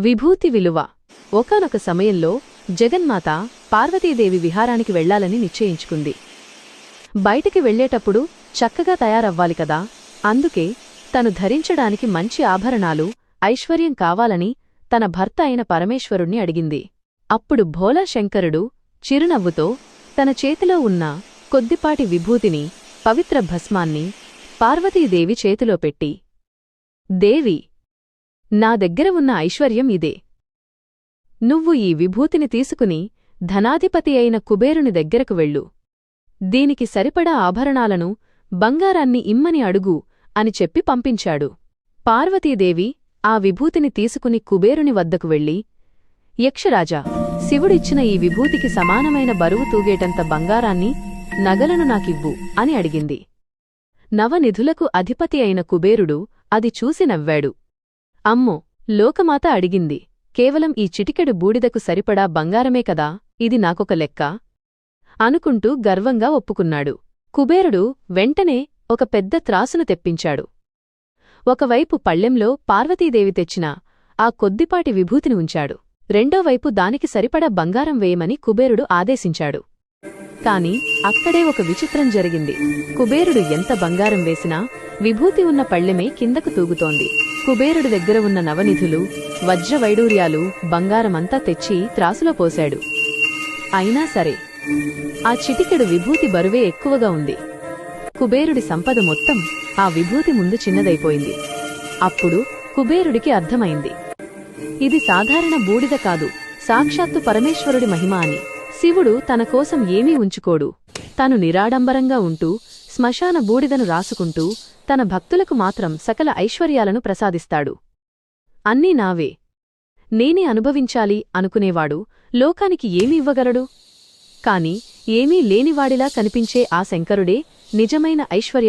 విభూతి విలువ. ఒకానొక సమయంలో జగన్మాత పార్వతీదేవి విహారానికి వెళ్లాలని నిశ్చయించుకుంది. బయటికి వెళ్లేటప్పుడు చక్కగా తయారవ్వాలి కదా. అందుకే తను ధరించడానికి మంచి ఆభరణాలు, ఐశ్వర్యం కావాలని తన భర్త అయిన పరమేశ్వరుణ్ణి అడిగింది. అప్పుడు భోలా శంకరుడు చిరునవ్వుతో తన చేతిలో ఉన్న కొద్దిపాటి విభూతిని, పవిత్ర భస్మాన్ని పార్వతీదేవి చేతిలో పెట్టి, దేవి, నా దగ్గర ఉన్న ఐశ్వర్యం ఇదే. నువ్వు ఈ విభూతిని తీసుకుని ధనాధిపతి అయిన కుబేరుని దగ్గరకు వెళ్ళు. దీనికి సరిపడా ఆభరణాలను, బంగారాన్ని ఇమ్మని అడుగు అని చెప్పి పంపించాడు. పార్వతీదేవి ఆ విభూతిని తీసుకుని కుబేరుని వద్దకు వెళ్ళి, యక్షరాజా, శివుడిచ్చిన ఈ విభూతికి సమానమైన బరువు తూగేటంత బంగారాన్ని, నగలను నాకివ్వు అని అడిగింది. నవనిధులకు అధిపతి అయిన కుబేరుడు అది చూసి నవ్వాడు. అమ్మో, లోకమాత అడిగింది, కేవలం ఈ చిటికెడు బూడిదకు సరిపడా బంగారమే కదా, ఇది నాకొక లెక్క అనుకుంటూ గర్వంగా ఒప్పుకున్నాడు. కుబేరుడు వెంటనే ఒక పెద్ద త్రాసును తెప్పించాడు. ఒకవైపు పళ్ళెంలో పార్వతీదేవి తెచ్చిన ఆ కొద్దిపాటి విభూతిని ఉంచాడు. రెండోవైపు దానికి సరిపడా బంగారం వేయమని కుబేరుడు ఆదేశించాడు. కాని అక్కడే ఒక విచిత్రం జరిగింది. కుబేరుడు ఎంత బంగారం వేసినా విభూతి ఉన్న పళ్ళెమే కిందకు తూగుతోంది. కుబేరుడి దగ్గర ఉన్న నవనిధులు, వజ్రవైడూర్యాలు, బంగారమంతా తెచ్చి త్రాసులో పోశాడు. అయినా సరే ఆ చిటికెడు విభూతి బరువే ఎక్కువగా ఉంది. కుబేరుడి సంపద మొత్తం ఆ విభూతి ముందు చిన్నదైపోయింది. అప్పుడు కుబేరుడికి అర్థమైంది, ఇది సాధారణ బూడిద కాదు, సాక్షాత్తు పరమేశ్వరుడి మహిమ అని. శివుడు తన కోసం ఏమీ ఉంచుకోడు. తను నిరాడంబరంగా ఉంటూ శ్మశాన బూడిదను రాసుకుంటూ తన భక్తులకు మాత్రం సకల ఐశ్వర్యాలను ప్రసాదిస్తాడు. అన్నీ నావే, నేనే అనుభవించాలి అనుకునేవాడు లోకానికి ఏమి ఇవ్వగలడు? కాని ఏమీ లేనివాడిలా కనిపించే ఆ శంకరుడే నిజమైన ఐశ్వర్య